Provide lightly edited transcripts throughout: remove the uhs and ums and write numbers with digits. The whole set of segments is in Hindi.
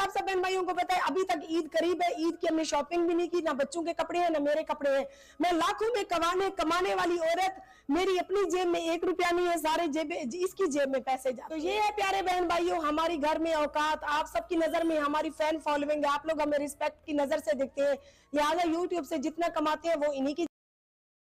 आप सब बहन भाइयों को पता है अभी तक ईद करीब है, ईद की हमने शॉपिंग भी नहीं की, ना बच्चों के कपड़े हैं ना मेरे कपड़े हैं। मैं लाखों में कमाने वाली औरत, मेरी अपनी जेब में 1 रुपया नहीं है, सारे इसकी जेब में पैसे जा। तो ये है प्यारे बहन भाइयों हमारी घर में औकात। आप सबकी नजर में हमारी फैन फॉलोइंग है, आप लोग हमें रिस्पेक्ट की नजर से देखते हैं, लिहाजा यूट्यूब से जितना कमाते हैं वो इन्हीं की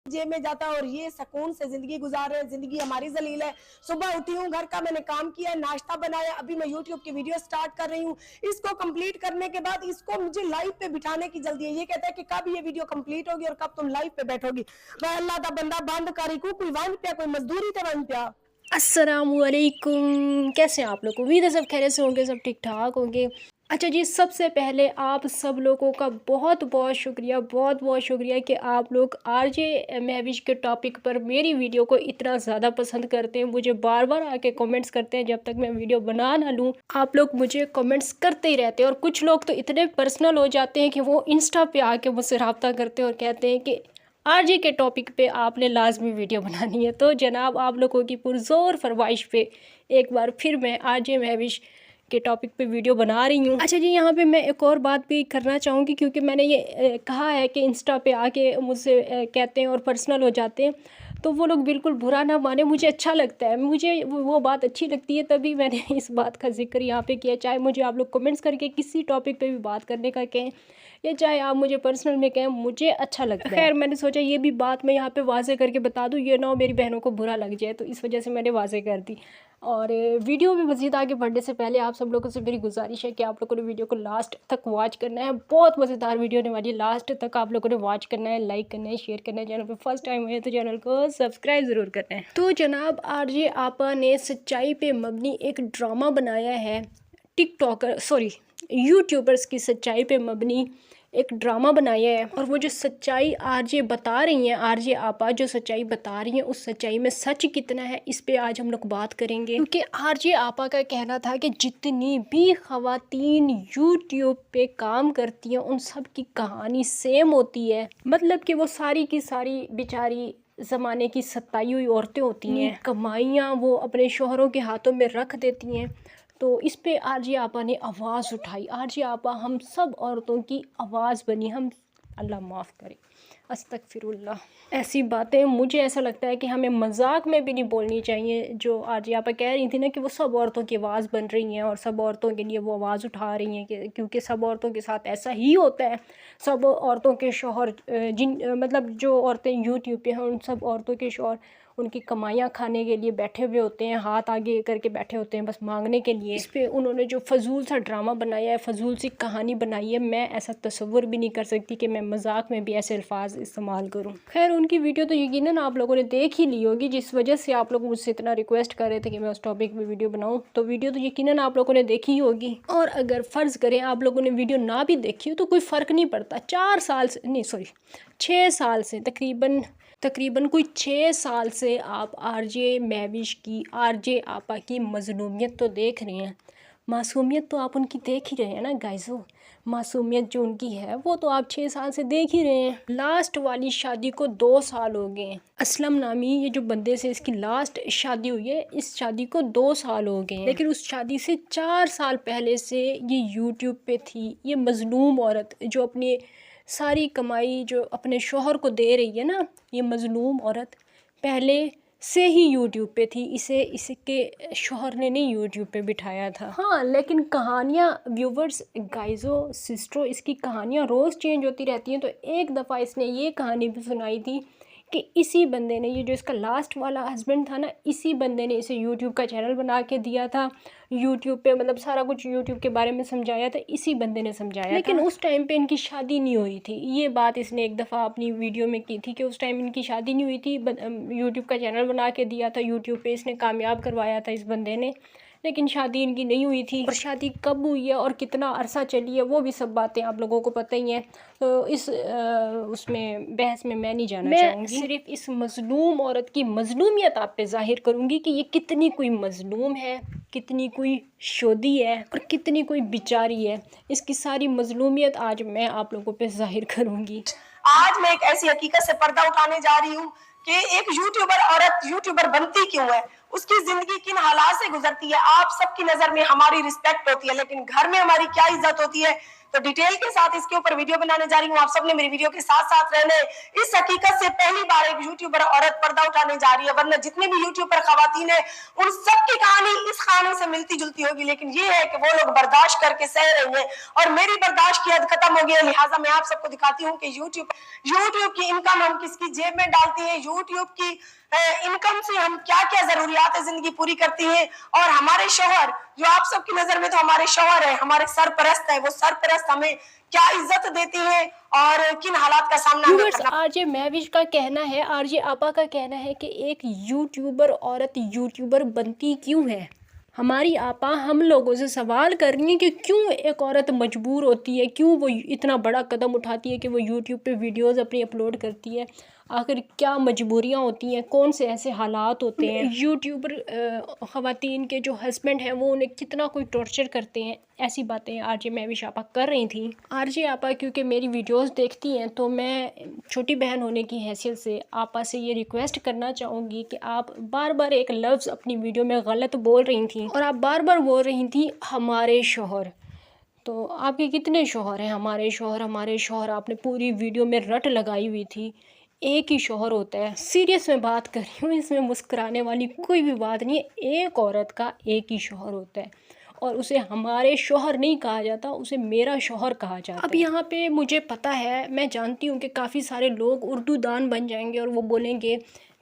जेब में जाता है और ये सुकून से जिंदगी गुजार रहे हैं। जिंदगी हमारी जलील है। सुबह उठी हूँ, घर का मैंने काम किया, नाश्ता बनाया, अभी मैं यूट्यूब की वीडियो स्टार्ट कर रही हूँ। इसको कंप्लीट करने के बाद इसको मुझे लाइव पे बिठाने की जल्दी है। ये कहता है कि कब ये वीडियो कंप्लीट होगी और कब तुम लाइव पे बैठोगी। मैं अल्लाह दा बंदा बंद करी को कोई वन पे कोई मजदूरी थे वन पे। अस्सलामुअलैकुम, कैसे हैं आप लोग? उम्मीद है सब खैरियत से होंगे, सब ठीक ठाक होंगे। अच्छा जी, सबसे पहले आप सब लोगों का बहुत बहुत शुक्रिया कि आप लोग आरजे महविश के टॉपिक पर मेरी वीडियो को इतना ज़्यादा पसंद करते हैं। मुझे बार बार आके कमेंट्स करते हैं, जब तक मैं वीडियो बना ना लूँ आप लोग मुझे कमेंट्स करते ही रहते हैं। और कुछ लोग तो इतने पर्सनल हो जाते हैं कि वो इंस्टा पे आके मुझसे रब्ता करते हैं और कहते हैं कि आरजे के टॉपिक पे आपने लाजमी वीडियो बनानी है। तो जनाब, आप लोगों की पुरज़ोर फरमाइश पे एक बार फिर मैं आरजे महविश के टॉपिक पे वीडियो बना रही हूँ। अच्छा जी, यहाँ पे मैं एक और बात भी करना चाहूँगी, क्योंकि मैंने ये कहा है कि इंस्टा पे आके मुझसे कहते हैं और पर्सनल हो जाते हैं, तो वो लोग बिल्कुल बुरा ना माने, मुझे अच्छा लगता है, मुझे वो बात अच्छी लगती है, तभी मैंने इस बात का जिक्र यहाँ पे किया। चाहे मुझे आप लोग कमेंट्स करके किसी टॉपिक पे भी बात करने का कहें या चाहे आप मुझे पर्सनल में कहें, मुझे अच्छा लगता है। खैर, मैंने सोचा ये भी बात मैं यहाँ पे वाजे करके बता दूँ, ये ना हो मेरी बहनों को बुरा लग जाए, तो इस वजह से मैंने वाजे कर दी। और वीडियो में मज़ीद आगे बढ़ने से पहले आप सब लोगों से मेरी गुजारिश है कि आप लोगों ने वीडियो को लास्ट तक वॉच करना है। बहुत मज़ेदार वीडियो होने वाली है, लास्ट तक आप लोगों ने वॉच करना है, लाइक करना है, शेयर करना है। चैनल पे फर्स्ट टाइम हुए तो चैनल को सब्सक्राइब ज़रूर करना है। तो जनाब, आरजे आपा ने सच्चाई पे मबनी एक ड्रामा बनाया है, यूट्यूबर्स की सच्चाई पे मबनी एक ड्रामा बनाया है। और वो जो सच्चाई आरजे बता रही हैं, आरजे आपा जो सच्चाई बता रही हैं, उस सच्चाई में सच कितना है, इस पे आज हम लोग बात करेंगे। क्योंकि आरजे आपा का कहना था कि जितनी भी ख़वातीन यूट्यूब पे काम करती हैं उन सब की कहानी सेम होती है। मतलब कि वो सारी की सारी बेचारी ज़माने की सताई हुई औरतें होती हैं, कमाइयाँ वो अपने शोहरों के हाथों में रख देती हैं। तो इस पे आरजे आपा ने आवाज़ उठाई। आरजे आपा हम सब औरतों की आवाज़ बनी। हम, अल्लाह माफ़ करे, अस्तगफिरुल्लाह, ऐसी बातें मुझे ऐसा लगता है कि हमें मजाक में भी नहीं बोलनी चाहिए। जो आरजे आपा कह रही थी ना कि वो सब औरतों की आवाज़ बन रही हैं और सब औरतों के लिए वो आवाज़ उठा रही हैं, क्योंकि सब औरतों के साथ ऐसा ही होता है। सब औरतों के शौहर मतलब जो औरतें यूट्यूब पे हैं, उन सब औरतों के शौहर उनकी कमाइयाँ खाने के लिए बैठे हुए होते हैं, हाथ आगे करके बैठे होते हैं बस मांगने के लिए। इस पे उन्होंने जो फजूल सा ड्रामा बनाया है, फजूल सी कहानी बनाई है, मैं ऐसा तसव्वुर भी नहीं कर सकती कि मैं मजाक में भी ऐसे अल्फाज इस्तेमाल करूँ। खैर, उनकी वीडियो तो यकीनन आप लोगों ने देख ही ली होगी, जिस वजह से आप लोग मुझसे इतना रिक्वेस्ट कर रहे थे कि मैं उस टॉपिक पर वीडियो बनाऊँ, तो वीडियो तो यकीनन आप लोगों ने देखी ही होगी। और अगर फ़र्ज़ करें आप लोगों ने वीडियो ना भी देखी हो तो कोई फ़र्क नहीं पड़ता। 6 साल से तकरीबन कोई 6 साल से आप आरजे महविश की, आरजे आपा की मज़लूमियत तो देख रहे हैं, मासूमियत तो आप उनकी देख ही रहे हैं ना गाइज़ो। मासूमियत जो उनकी है वो तो आप 6 साल से देख ही रहे हैं। लास्ट वाली शादी को 2 साल हो गए हैं। असलम नामी ये जो बंदे से इसकी लास्ट शादी हुई है, इस शादी को 2 साल हो गए हैं। लेकिन उस शादी से 4 साल पहले से ये यूट्यूब पे थी। ये मज़लूम औरत जो अपनी सारी कमाई जो अपने शोहर को दे रही है ना, ये मज़लूम औरत पहले से ही यूट्यूब पे थी। इसके शोहर ने नहीं यूट्यूब पे बिठाया था। हाँ, लेकिन कहानियाँ व्यूवर्स, गाइज़ो, सिस्टरों, इसकी कहानियाँ रोज़ चेंज होती रहती हैं। तो एक दफ़ा इसने ये कहानी भी सुनाई थी कि इसी बंदे ने, ये जो इसका लास्ट वाला हस्बैंड था ना, इसी बंदे ने इसे यूट्यूब का चैनल बना के दिया था। यूट्यूब पे मतलब सारा कुछ यूट्यूब के बारे में समझाया था, इसी बंदे ने समझाया। लेकिन उस टाइम पे इनकी शादी नहीं हुई थी। ये बात इसने एक दफ़ा अपनी वीडियो में की थी कि उस टाइम इनकी शादी नहीं हुई थी। यूट्यूब का चैनल बना के दिया था, यूट्यूब पे इसने कामयाब करवाया था इस बंदे ने, लेकिन शादी इनकी नहीं हुई थी। और शादी कब हुई है और कितना अरसा चली है वो भी सब बातें आप लोगों को पता ही हैं। तो इस उसमें बहस में मैं नहीं जाना चाहूँगी। सिर्फ इस मज़लूम औरत की मज़लूमियत आप पे ज़ाहिर करूँगी कि ये कितनी कोई मज़लूम है, कितनी कोई शोदी है और कितनी कोई बेचारी है। इसकी सारी मज़लूमियत आज मैं आप लोगों पे ज़ाहिर करूँगी। आज मैं एक ऐसी हकीकत से पर्दा उठाने जा रही हूँ कि एक यूट्यूबर औरत यूट्यूबर बनती क्यों है, उसकी जिंदगी किन हालात से गुजरती है। आप सबकी नजर में हमारी रिस्पेक्ट होती है, लेकिन घर में हमारी क्या इज्जत होती है। तो डिटेल के साथ इसके ऊपर वीडियो बनाने जा रही हूँ। आप सबने मेरी वीडियो के साथ साथ रहने। इस हकीकत से पहली बार एक यूट्यूबर औरत पर्दा उठाने जा रही है, वरना जितने भी यूट्यूबर खवातीन है उन सबकी कहानी इस कहानी से मिलती जुलती होगी, लेकिन ये है कि वो लोग बर्दाश्त करके सह रही हैं और मेरी बर्दाश्त की हद खत्म हो गई है। लिहाजा मैं आप सबको दिखाती हूँ कि यूट्यूब की इनकम हम किसकी जेब में डालती है, यूट्यूब की इनकम से हम क्या क्या जरूरियात जिंदगी पूरी करती हैं। और हमारे शौहर, जो आप सबकी नजर में तो हमारे शौहर है, हमारे सरपरस्त है, वो सरपरस्त हमें क्या इज्जत देती है और किन हालात का सामना हमें करना। आरजे महविश का कहना है, आरजे आपा का कहना है कि एक यूट्यूबर औरत यूट्यूबर बनती क्यों है। हमारी आपा हम लोगों से सवाल कर रही है कि क्यों एक औरत मजबूर होती है, क्यों वो इतना बड़ा कदम उठाती है कि वो यूट्यूब पे वीडियोस अपनी अपलोड करती है। आखिर क्या मजबूरियां होती हैं, कौन से ऐसे हालात होते हैं। यूट्यूबर ख़वातीन के जो हस्बैंड हैं वो उन्हें कितना कोई टॉर्चर करते हैं, ऐसी बातें आरजे महविश आपा कर रही थी। आरजे आपा क्योंकि मेरी वीडियोस देखती हैं तो मैं छोटी बहन होने की हैसियत से आपा से ये रिक्वेस्ट करना चाहूँगी कि आप बार बार एक लफ्ज़ अपनी वीडियो में गलत बोल रही थी और आप बार बार बोल रही थी हमारे शौहर। तो आपके कितने शौहर हैं? हमारे शौहर, हमारे शौहर, आपने पूरी वीडियो में रट लगाई हुई थी। एक ही शौहर होता है। सीरियस में बात कर रही हूँ, इसमें मुस्कुराने वाली कोई भी बात नहीं है। एक औरत का एक ही शौहर होता है और उसे हमारे शौहर नहीं कहा जाता, उसे मेरा शौहर कहा जाता है। अब यहाँ पे मुझे पता है, मैं जानती हूँ कि काफ़ी सारे लोग उर्दू दान बन जाएंगे और वो बोलेंगे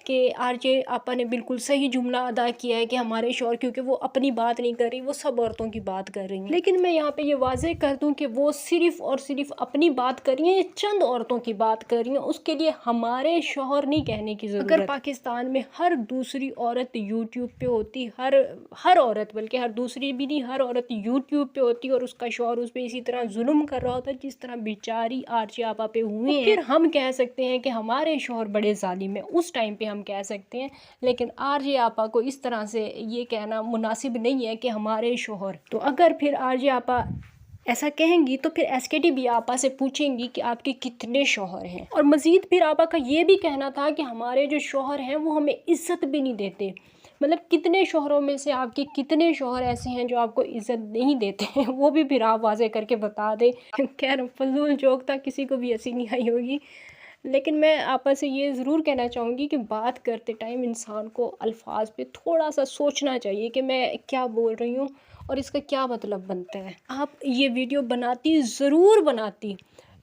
कि आरजे आपा ने बिल्कुल सही जुमला अदा किया है कि हमारे शौहर, क्योंकि वो अपनी बात नहीं कर रही, वो सब औरतों की बात कर रही हैं। लेकिन मैं यहाँ पे ये वाज़ेह कर दूँ कि वो सिर्फ़ और सिर्फ अपनी बात कर रही हैं, चंद औरतों की बात कर रही हैं, उसके लिए हमारे शौहर नहीं कहने की ज़रूरत। अगर पाकिस्तान में हर दूसरी औरत यूट्यूब पे होती, हर औरत, बल्कि हर दूसरी भी नहीं, हर औरत यूट्यूब पे होती और उसका शौहर उस पर इसी तरह जुल्म कर रहा होता जिस तरह बेचारी आरजे आपा पे हुए हैं, फिर हम कह सकते हैं कि हमारे शौहर बड़े जालिम है, उस टाइम पे हम कह सकते हैं। लेकिन आरजे आपा को इस तरह से ये कहना मुनासिब नहीं है कि हमारे शौहर। तो अगर फिर आरजे आपा ऐसा कहेंगी तो फिर एसकेटी भी आपा से पूछेंगी कि आपके कितने शौहर हैं। और मज़ीद फिर आपा का ये भी कहना था कि हमारे जो शौहर हैं वो हमें इज़्ज़त भी नहीं देते। मतलब कितने शौहरों में से आपके कितने शौहर ऐसे हैं जो आपको इज़्ज़त नहीं देते हैं, वो भी फिर आप वाज़े करके बता दें। खैर फजूल जोक था, किसी को भी हंसी नहीं आई होगी। लेकिन मैं आपस से ये ज़रूर कहना चाहूँगी कि बात करते टाइम इंसान को अल्फाज पे थोड़ा सा सोचना चाहिए कि मैं क्या बोल रही हूँ और इसका क्या मतलब बनता है। आप ये वीडियो बनाती, ज़रूर बनाती,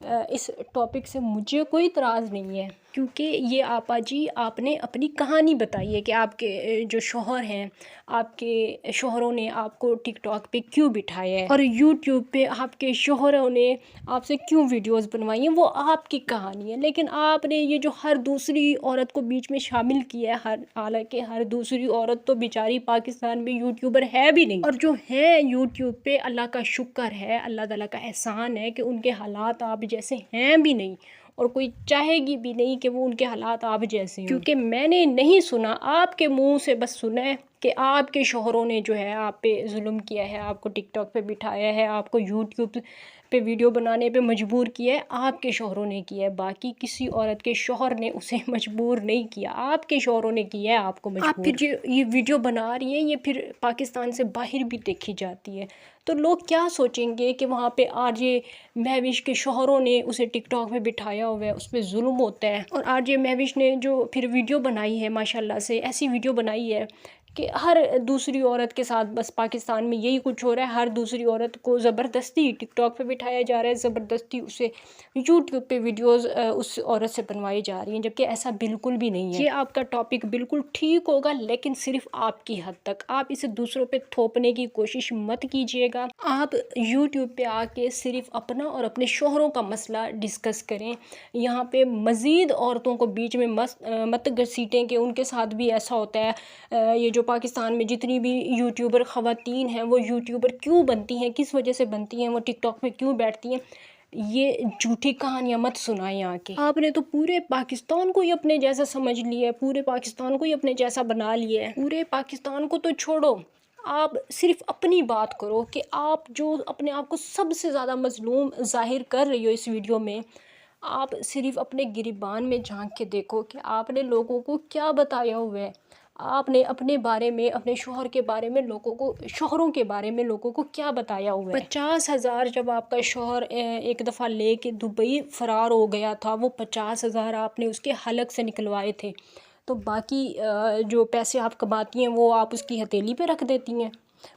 इस टॉपिक से मुझे कोई इतराज़ नहीं है, क्योंकि ये आपा जी आपने अपनी कहानी बताई है कि आपके जो शौहर हैं, आपके शौहरों ने आपको टिकटॉक पे क्यों बिठाया है और यूट्यूब पे आपके शौहरों ने आपसे क्यों वीडियोस बनवाई हैं, वो आपकी कहानी है। लेकिन आपने ये जो हर दूसरी औरत को बीच में शामिल किया है, हालांकि हर दूसरी औरत तो बेचारी पाकिस्तान में यूट्यूबर है भी नहीं, और जो है यूट्यूब पे अल्लाह का शुक्र है, अल्लाह ताला का एहसान है कि उनके हालात आप जैसे हैं भी नहीं और कोई चाहेगी भी नहीं कि वो उनके हालात आप जैसे हों। क्योंकि मैंने नहीं सुना, आपके मुंह से बस सुना है कि आपके शौहरों ने जो है आप पे जुल्म किया है, आपको टिकटॉक पे बिठाया है, आपको यूट्यूब पे वीडियो बनाने पे मजबूर किया है, आपके शौहरों ने किया है। बाकी किसी औरत के शौहर ने उसे मजबूर नहीं किया, आपके शौहरों ने किया है आपको मजबूर। आप फिर जो ये वीडियो बना रही हैं ये फिर पाकिस्तान से बाहर भी देखी जाती है, तो लोग क्या सोचेंगे कि वहाँ पे आरजे महविश के शौहरों ने उसे टिकटॉक पे बिठाया हुआ है, उस पर जुल्म होता है। और आरजे महविश ने जो फिर वीडियो बनाई है, माशाल्लाह से ऐसी वीडियो बनाई है कि हर दूसरी औरत के साथ बस पाकिस्तान में यही कुछ हो रहा है। हर दूसरी औरत को ज़बरदस्ती टिकटॉक पे बिठाया जा रहा है, ज़बरदस्ती उसे यूट्यूब पे वीडियोस उस औरत से बनवाई जा रही हैं, जबकि ऐसा बिल्कुल भी नहीं है। ये आपका टॉपिक बिल्कुल ठीक होगा, लेकिन सिर्फ आपकी हद तक। आप इसे दूसरों पे थोपने की कोशिश मत कीजिएगा। आप यूट्यूब पे आके सिर्फ अपना और अपने शौहरों का मसला डिस्कस करें। यहाँ पे मज़ीद औरतों को बीच में मत घसीटें कि उनके साथ भी ऐसा होता है। ये जो पाकिस्तान में जितनी भी यूट्यूबर ख़वातीन हैं वो यूट्यूबर क्यों बनती हैं, किस वजह से बनती हैं, वो टिकटॉक पे क्यों बैठती हैं, ये झूठी कहानियाँ मत सुनाएं आके। आपने तो पूरे पाकिस्तान को ही अपने जैसा समझ लिया है, पूरे पाकिस्तान को ही अपने जैसा बना लिया है। पूरे पाकिस्तान को तो छोड़ो, आप सिर्फ अपनी बात करो कि आप जो अपने आप को सबसे ज़्यादा मज़लूम ज़ाहिर कर रही हो इस वीडियो में, आप सिर्फ अपने गिरेबान में झांक के देखो कि आपने लोगों को क्या बताया हुआ है। आपने अपने बारे में, अपने शौहर के बारे में लोगों को, शौहरों के बारे में लोगों को क्या बताया हुआ है। 50,000 जब आपका शौहर एक दफ़ा ले के दुबई फ़रार हो गया था, वो 50,000 आपने उसके हलक से निकलवाए थे, तो बाकी जो पैसे आप कमाती हैं वो आप उसकी हथेली पे रख देती हैं।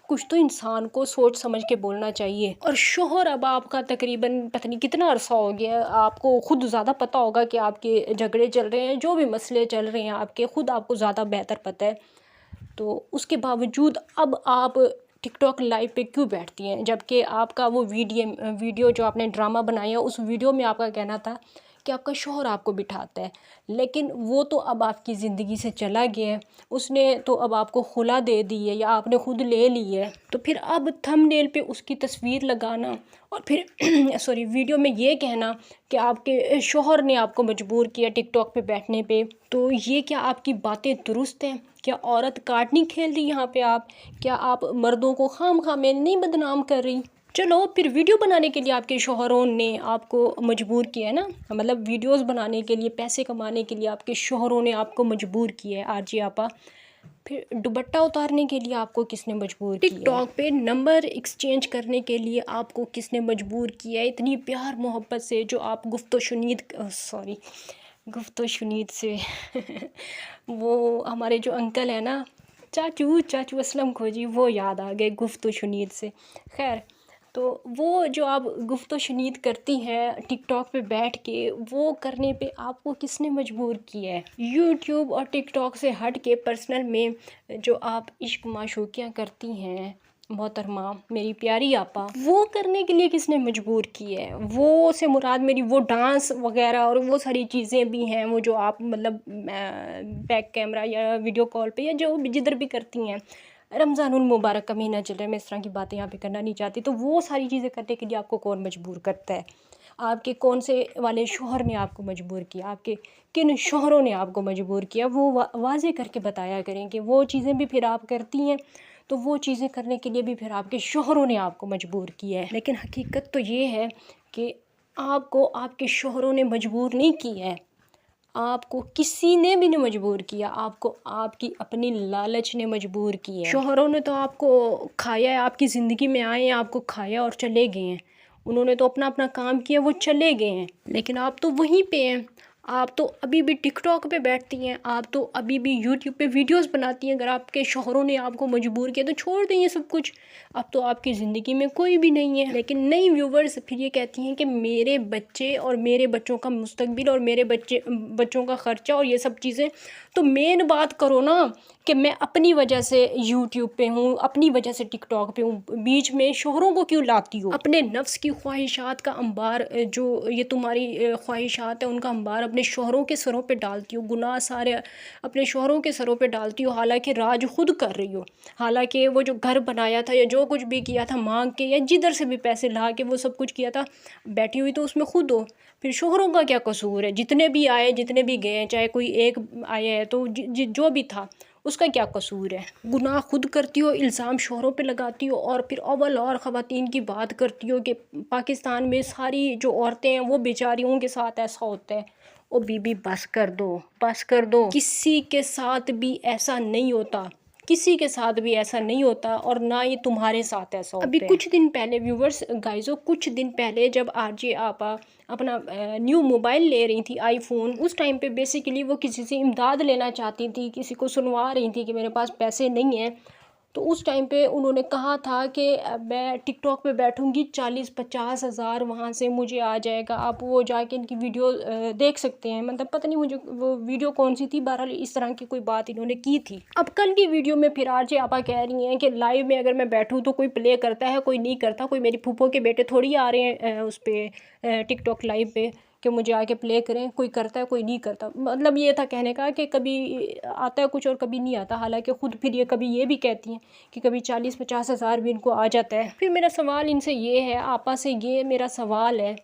कुछ तो इंसान को सोच समझ के बोलना चाहिए। और शौहर अब आपका तकरीबन पता नहीं कितना अरसा हो गया, आपको ख़ुद ज़्यादा पता होगा कि आपके झगड़े चल रहे हैं, जो भी मसले चल रहे हैं आपके, ख़ुद आपको ज़्यादा बेहतर पता है। तो उसके बावजूद अब आप टिकटॉक लाइव पे क्यों बैठती हैं, जबकि आपका वो वीडियो जो आपने ड्रामा बनाया, उस वीडियो में आपका कहना था कि आपका शौहर आपको बिठाता है, लेकिन वो तो अब आपकी ज़िंदगी से चला गया है, उसने तो अब आपको खुला दे दी है या आपने ख़ुद ले ली है। तो फिर अब थंबनेल पे उसकी तस्वीर लगाना और फिर सॉरी वीडियो में ये कहना कि आपके शौहर ने आपको मजबूर किया टिकटॉक पे बैठने पे, तो ये क्या आपकी बातें दुरुस्त हैं? क्या औरत कार्ड नहीं खेल रही यहाँ पे आप? क्या आप मर्दों को खामखा में नहीं बदनाम कर रही? चलो फिर वीडियो बनाने के लिए आपके शौहरों ने आपको मजबूर किया है ना, मतलब वीडियोस बनाने के लिए, पैसे कमाने के लिए आपके शौहरों ने आपको मजबूर किया है आरजे आपा। फिर दुपट्टा उतारने के लिए आपको किसने मजबूर किया? टिकटॉक पे नंबर एक्सचेंज करने के लिए आपको किसने मजबूर किया है? इतनी प्यार मोहब्बत से जो आप गुफ्तो शुनीद से वो हमारे जो अंकल है ना, चाचू असलम खोजी, वो याद आ गए गुफ्तो शुनीद से। खैर, तो वो जो आप गुफ्तो शुनीद करती हैं टिकटॉक पे बैठ के, वो करने पे आपको किसने मजबूर किया है? यूट्यूब और टिकटॉक से हट के पर्सनल में जो आप इश्क माशूकियाँ करती हैं मोहतरमा मेरी प्यारी आपा, वो करने के लिए किसने मजबूर किया है? वो से मुराद मेरी वो डांस वगैरह और वो सारी चीज़ें भी हैं, वो जो आप मतलब बैक कैमरा या वीडियो कॉल पे या जो जिधर भी करती हैं। रमज़ानुल मुबारक का महीना चल रहा है, मैं इस तरह की बातें यहाँ पे करना नहीं चाहती, तो वो सारी चीज़ें करने के लिए आपको कौन मजबूर करता है? आपके कौन से वाले शौहर ने आपको मजबूर किया? आपके किन शौहरों ने आपको मजबूर किया? वो वाज़े करके बताया करें कि वो चीज़ें भी फिर आप करती हैं, तो वो चीज़ें करने के लिए भी फिर आपके शौहरों ने आपको मजबूर किया है। लेकिन हकीकत तो ये है कि आपको आपके शौहरों ने मजबूर नहीं किया है, आपको किसी ने भी नहीं मजबूर किया, आपको आपकी अपनी लालच ने मजबूर किया है। शौहरों ने तो आपको खाया है, आपकी ज़िंदगी में आए हैं, आपको खाया और चले गए हैं। उन्होंने तो अपना अपना काम किया, वो चले गए हैं, लेकिन आप तो वहीं पे हैं। आप तो अभी भी टिकटॉक पे बैठती हैं, आप तो अभी भी यूट्यूब पे वीडियोस बनाती हैं। अगर आपके शौहरों ने आपको मजबूर किया तो छोड़ दें ये सब कुछ, अब तो आपकी ज़िंदगी में कोई भी नहीं है। लेकिन नई व्यूवर्स फिर ये कहती हैं कि मेरे बच्चे और मेरे बच्चों का मुस्तकबिल और मेरे बच्चों का ख़र्चा और ये सब चीज़ें, तो मेन बात करो ना कि मैं अपनी वजह से यूट्यूब पे हूँ, अपनी वजह से टिकटॉक पे हूँ, बीच में शौहरों को क्यों लाती हो? अपने नफ्स की ख्वाहिशात का अंबार, जो ये तुम्हारी ख्वाहिशात है, उनका अंबार अपने शौहरों के सरों पे डालती हो, गुनाह सारे अपने शौहरों के सरों पे डालती हो, हालांकि राज खुद कर रही हो। हालांकि वो जो घर बनाया था या जो कुछ भी किया था मांग के या जिधर से भी पैसे ला के वो सब कुछ किया था, बैठी हुई तो उसमें खुद हो। फिर शौहरों का क्या कसूर है? जितने भी आए, जितने भी गए, चाहे कोई एक आया है तो जो भी था उसका क्या कसूर है? गुनाह खुद करती हो, इल्ज़ाम शौहरों पे लगाती हो, और फिर अव्वल और ख़वातीन की बात करती हो कि पाकिस्तान में सारी जो औरतें हैं वो बेचारियों के साथ ऐसा होता है। ओ बीबी बस कर दो, बस कर दो। किसी के साथ भी ऐसा नहीं होता, किसी के साथ भी ऐसा नहीं होता, और ना ही तुम्हारे साथ ऐसा होता है। अभी कुछ दिन पहले व्यूवर्स गाइजो, कुछ दिन पहले जब आरजे आपा अपना न्यू मोबाइल ले रही थी आईफोन, उस टाइम पे बेसिकली वो किसी से इमदाद लेना चाहती थी, किसी को सुनवा रही थी कि मेरे पास पैसे नहीं हैं। तो उस टाइम पे उन्होंने कहा था कि मैं टिकटॉक पे बैठूंगी, 40-50 हज़ार वहाँ से मुझे आ जाएगा, आप वो जाके इनकी वीडियो देख सकते हैं। मतलब पता नहीं मुझे वो वीडियो कौन सी थी, बहरहाल इस तरह की कोई बात इन्होंने की थी। अब कल की वीडियो में फिर आरजे आपा कह रही हैं कि लाइव में अगर मैं बैठूँ तो कोई प्ले करता है, कोई नहीं करता, कोई मेरी फूफो के बेटे थोड़ी आ रहे हैं उस पर टिकटॉक लाइव पे कि मुझे आके प्ले करें, कोई करता है कोई नहीं करता। मतलब ये था कहने का कि कभी आता है कुछ और कभी नहीं आता। हालांकि ख़ुद फिर ये कभी ये भी कहती हैं कि कभी 40-50 हज़ार भी इनको आ जाता है। फिर मेरा सवाल इनसे ये है, आपा से ये मेरा सवाल है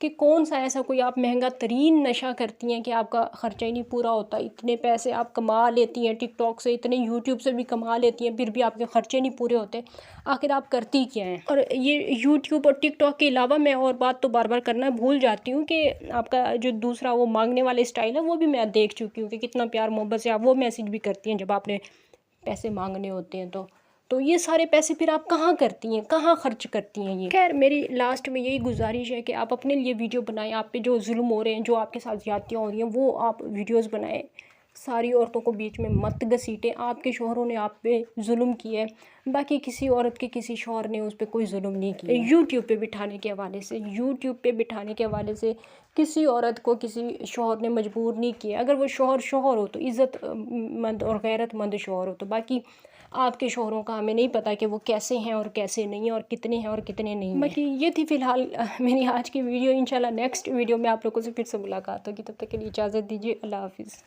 कि कौन सा ऐसा कोई आप महंगा तरीन नशा करती हैं कि आपका ख़र्चा ही नहीं पूरा होता। इतने पैसे आप कमा लेती हैं टिकटॉक से, इतने यूट्यूब से भी कमा लेती हैं, फिर भी आपके ख़र्चे नहीं पूरे होते। आखिर आप करती क्या हैं? और ये यूट्यूब और टिकटॉक के अलावा मैं और बात तो बार बार करना भूल जाती हूँ कि आपका जो दूसरा वो मांगने वाले स्टाइल है वो भी मैं देख चुकी हूँ कि कितना प्यार मोहब्बत से आप वो मैसेज भी करती हैं जब आपने पैसे मांगने होते हैं। तो ये सारे पैसे फिर आप कहाँ करती हैं, कहाँ खर्च करती हैं? ये खैर मेरी लास्ट में यही गुजारिश है कि आप अपने लिए वीडियो बनाएं। आप पे जो जुल्म हो रहे हैं, जो आपके साथ ज़्यादतियाँ हो रही हैं, वो आप वीडियोस बनाएं। सारी औरतों को बीच में मत घसीटें। आपके शौहरों ने आप पे जुल्म किया है, बाकी किसी औरत के किसी शौहर ने उस पर कोई जुल्म नहीं किया। यूट्यूब पे बिठाने के हवाले से किसी औरत को किसी शौहर ने मजबूर नहीं किया। अगर वो शौहर हो तो इज़्ज़तमंद और गैरतमंद शौहर हो। तो बाकी आपके शौहरों का हमें नहीं पता कि वो कैसे हैं और कैसे नहीं हैं, और कितने हैं और कितने नहीं हैं। बाकी ये थी फ़िलहाल मेरी आज की वीडियो। इंशाल्लाह नेक्स्ट वीडियो में आप लोगों से फिर से मुलाकात होगी। तब तक के लिए इजाज़त दीजिए। अल्लाह हाफ़िज़।